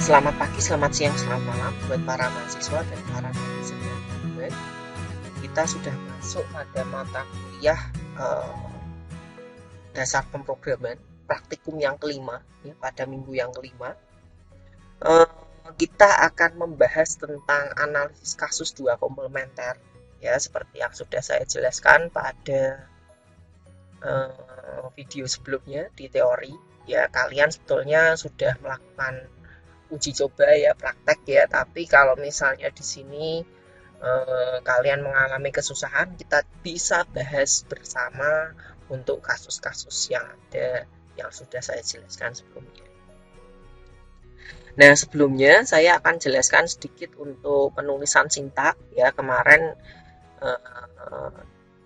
Selamat pagi, selamat siang, selamat malam buat para mahasiswa dan para netizen yang budiman. Kita sudah masuk pada mata kuliah dasar pemrograman praktikum yang kelima, ya, pada minggu yang kelima. Kita akan membahas tentang analisis kasus dua komplementer, ya, seperti yang sudah saya jelaskan pada video sebelumnya di teori. Ya, kalian sebetulnya sudah melakukan uji coba ya, praktek ya, tapi kalau misalnya di sini kalian mengalami kesusahan, kita bisa bahas bersama untuk kasus-kasus yang ada yang sudah saya jelaskan sebelumnya. Nah, sebelumnya saya akan jelaskan sedikit untuk penulisan sintak ya. Kemarin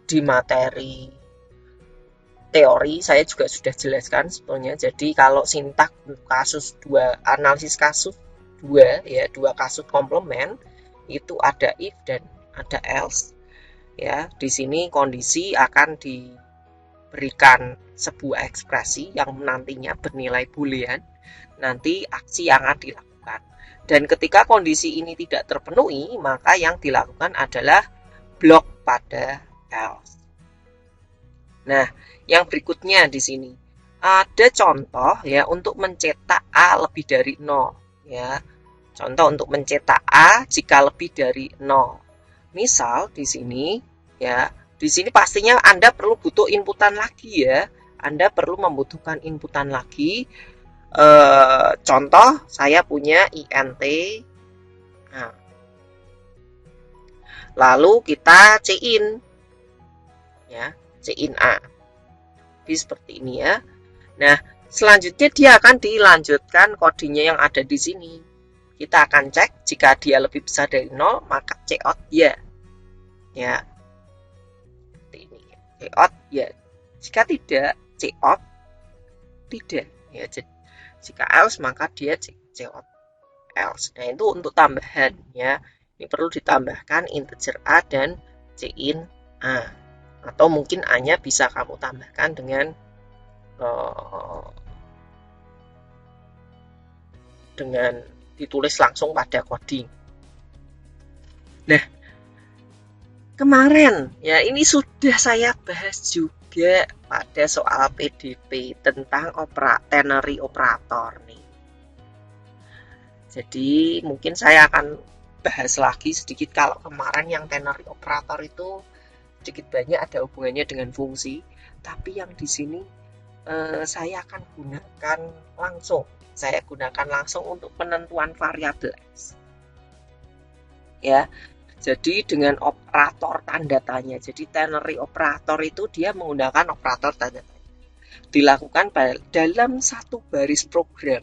di materi teori saya juga sudah jelaskan sebetulnya. Jadi kalau sintak kasus analisis kasus dua kasus komplement itu ada if dan ada else. Ya, di sini kondisi akan diberikan sebuah ekspresi yang nantinya bernilai boolean, nanti aksi yang akan dilakukan. Dan ketika kondisi ini tidak terpenuhi, maka yang dilakukan adalah blok pada else. Nah, yang berikutnya di sini ada contoh ya untuk mencetak A lebih dari 0 ya. Contoh untuk mencetak A jika lebih dari 0. Misal di sini ya, di sini pastinya Anda perlu butuh inputan lagi ya. Anda perlu membutuhkan inputan lagi. Contoh saya punya int. Nah, lalu kita c-in ya, c-in A. Seperti ini ya. Nah, selanjutnya dia akan dilanjutkan kodenya yang ada di sini. Kita akan cek jika dia lebih besar dari 0, maka cout ya. Ya. Seperti ini. Cout ya. Jika tidak, cout tidak. Ya, jika else maka dia cout else. Nah, itu untuk tambahan ya. Ini perlu ditambahkan integer A dan c-in A. Atau mungkin A-nya bisa kamu tambahkan dengan ditulis langsung pada coding. Nah, kemarin ya ini sudah saya bahas juga pada soal PDP tentang ternary operator nih. Jadi mungkin saya akan bahas lagi sedikit. Kalau kemarin yang ternary operator itu sedikit banyak ada hubungannya dengan fungsi, tapi yang di sini saya akan gunakan langsung. Saya gunakan langsung untuk penentuan variabel x. Ya, jadi dengan operator tanda tanya. Jadi ternary operator itu dia menggunakan operator tanda tanya. Dilakukan dalam satu baris program.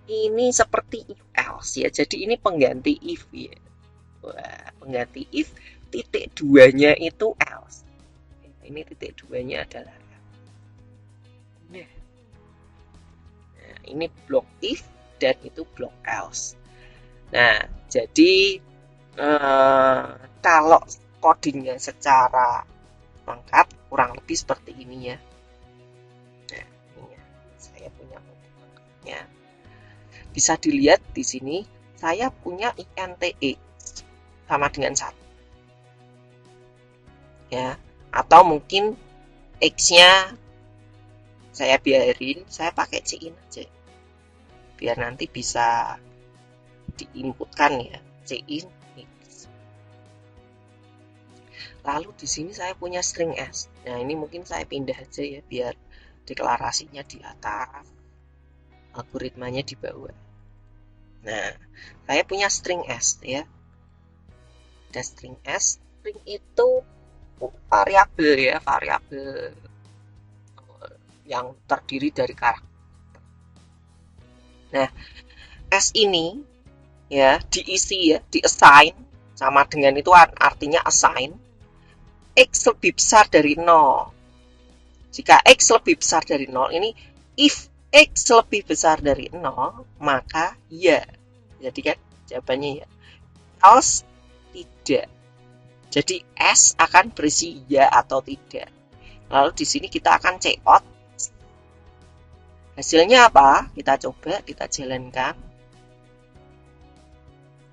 Ini seperti if else ya. Jadi ini pengganti if ya. Wah, pengganti if. Titik duanya itu else. Ini titik duanya adalah nah, ini blok if dan itu blok else. Nah, jadi kalau codingnya secara lengkap kurang lebih seperti ini ya. Nah, ini ya. Saya punya coding lengkapnya. Bisa dilihat di sini saya punya int x sama dengan 1. Ya, atau mungkin x-nya saya biarin, saya pakai c-in aja. Biar nanti bisa diinputkan ya, c-in x. Lalu di sini saya punya string s. Nah, ini mungkin saya pindah aja ya biar deklarasinya di atas, algoritmanya di bawah. Nah, saya punya string s ya. Ada string s. String itu variabel ya, variabel yang terdiri dari karakter. Nah, S ini ya diisi ya, di-assign sama dengan itu artinya assign X lebih besar dari 0. Jika X lebih besar dari 0 ini if X lebih besar dari 0 maka ya. Jadi kan jawabannya ya. Else tidak. Jadi S akan berisi ya atau tidak. Lalu di sini kita akan cout. Hasilnya apa? Kita coba, kita jalankan.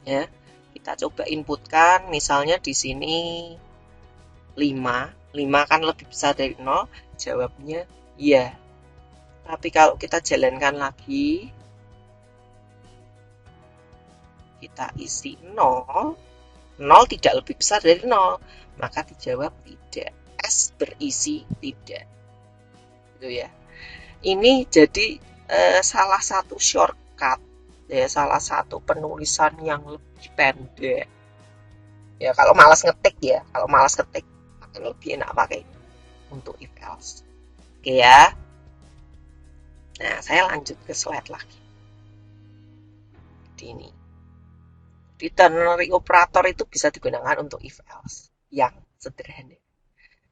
Ya, kita coba inputkan, misalnya di sini 5 kan lebih besar dari 0, jawabnya iya. Tapi kalau kita jalankan lagi, kita isi 0 tidak lebih besar dari 0, maka dijawab tidak. S berisi tidak. Gitu ya. Ini jadi salah satu shortcut, ya, salah satu penulisan yang lebih pendek. Ya, kalau malas ngetik ini lebih enak pakai untuk if else. Oke ya. Nah, saya lanjut ke slide lagi. Ini. Di ternary operator itu bisa digunakan untuk if else yang sederhana.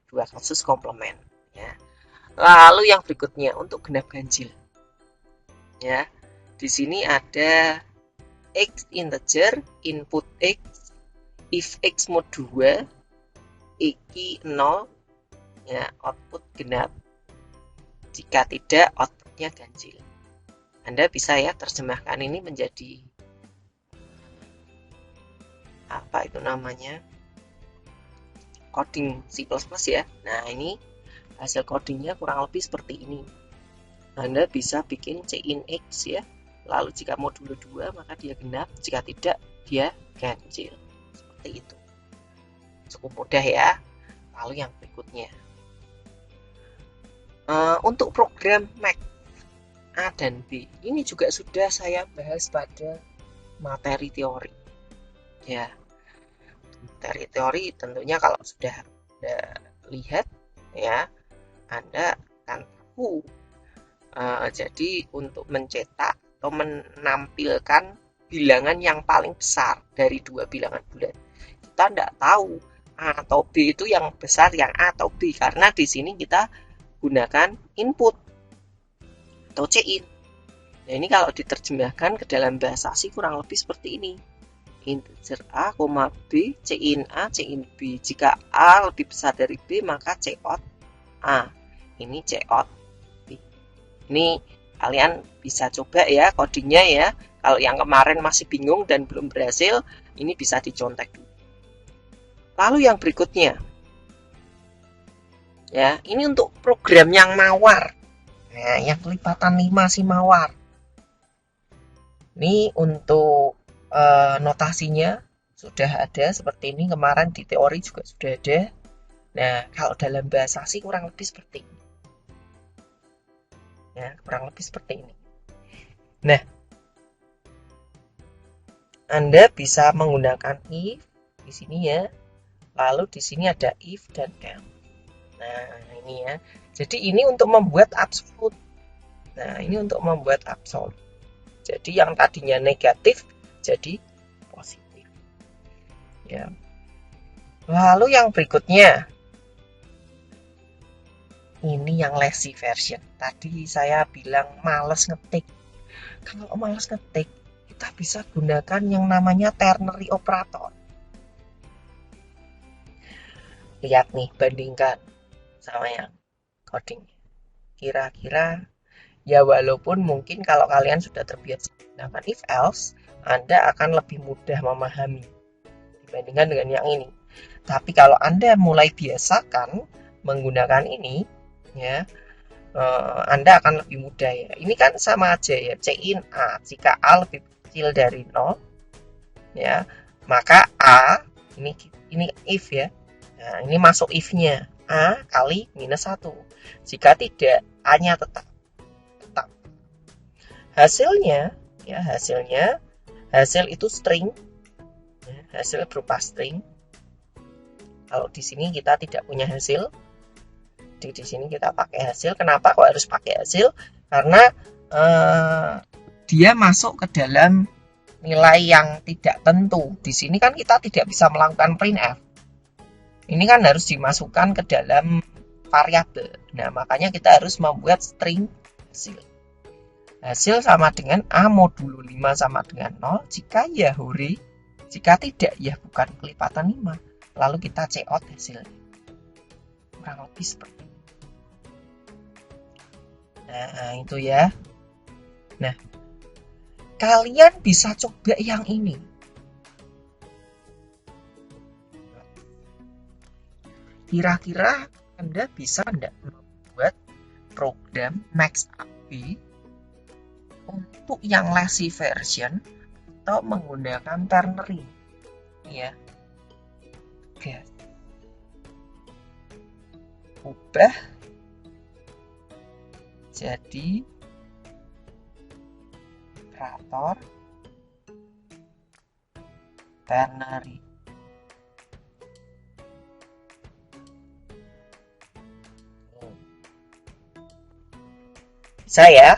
Dua kasus komplement, ya. Lalu yang berikutnya untuk genap ganjil. Ya. Di sini ada x integer, input x, if x mod 2, iki 0, ya, output genap. Jika tidak, outputnya ganjil. Anda bisa ya terjemahkan ini menjadi apa itu namanya, coding C++ ya. Nah, ini hasil codingnya kurang lebih seperti ini. Anda bisa bikin cin x ya. Lalu jika modulo 2 maka dia genap, jika tidak dia ganjil. Seperti itu. Cukup mudah ya. Lalu yang berikutnya. Untuk program Mac A dan B, ini juga sudah saya bahas pada materi teori. Ya, materi teori tentunya kalau sudah lihat ya, Anda akan tahu. Jadi untuk mencetak atau menampilkan bilangan yang paling besar dari dua bilangan bulat, kita tidak tahu A atau B itu yang besar, yang A atau B, karena di sini kita gunakan input atau cin. Nah, ini kalau diterjemahkan ke dalam bahasa C kurang lebih seperti ini. Integer A, B, cin A, cin B. Jika A lebih besar dari B, maka cout A. Ini cout B. Ini kalian bisa coba ya codingnya ya. Kalau yang kemarin masih bingung dan belum berhasil, ini bisa dicontek dulu. Lalu yang berikutnya. Ya, ini untuk program yang mawar. Nah, yang kelipatan 5 si mawar. Ini untuk notasinya sudah ada seperti ini, kemarin di teori juga sudah ada. Nah, kalau dalam bahasa C kurang lebih seperti ini. Ya, kurang lebih seperti ini. Nah, Anda bisa menggunakan if di sini ya. Lalu di sini ada if dan else. Nah, ini ya. Jadi ini untuk membuat absolute. Nah, ini untuk membuat absolute. Jadi yang tadinya negatif jadi positif. Ya. Lalu yang berikutnya. Ini yang lazy version. Tadi saya bilang males ngetik. Kalau males ngetik, kita bisa gunakan yang namanya ternary operator. Lihat nih, bandingkan sama yang coding. Kira-kira ya, walaupun mungkin kalau kalian sudah terbiasa menggunakan if else, Anda akan lebih mudah memahami dibandingkan dengan yang ini. Tapi kalau Anda mulai biasakan menggunakan ini, ya, Anda akan lebih mudah ya. Ini kan sama aja ya, cin A. Jika A lebih kecil dari 0, ya, maka A ini if ya. Nah, ini masuk if-nya. A kali minus 1. Jika tidak, A-nya tetap. Hasilnya, ya, hasil itu string. Ya, hasil berupa string. Kalau di sini kita tidak punya hasil, di sini kita pakai hasil. Kenapa kok harus pakai hasil? Karena dia masuk ke dalam nilai yang tidak tentu. Di sini kan kita tidak bisa melakukan printf. Ini kan harus dimasukkan ke dalam variabel. Nah, makanya kita harus membuat string hasil. Hasil sama dengan A modulo 5 sama dengan 0. Jika ya hore, jika tidak ya bukan kelipatan 5. Lalu kita cout hasilnya. Kurang lebih seperti itu. Nah, itu ya. Nah, kalian bisa coba yang ini. Kira-kira Anda bisa enggak membuat program MaxAB untuk yang lazy version atau menggunakan ternary? Ya. Oke. Ubah jadi operator ternary. Bisa ya,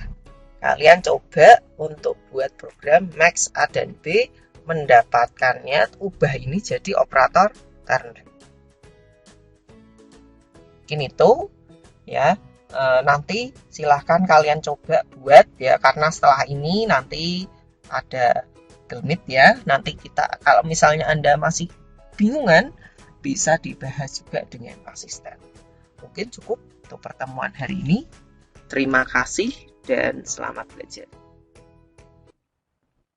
kalian coba untuk buat program max A dan B, mendapatkannya ubah ini jadi operator ternary. Mungkin itu ya, nanti silahkan kalian coba buat ya, karena setelah ini nanti ada Google Meet ya. Nanti kita, kalau misalnya Anda masih bingungan, bisa dibahas juga dengan asisten. Mungkin cukup untuk pertemuan hari ini. Terima kasih dan selamat belajar.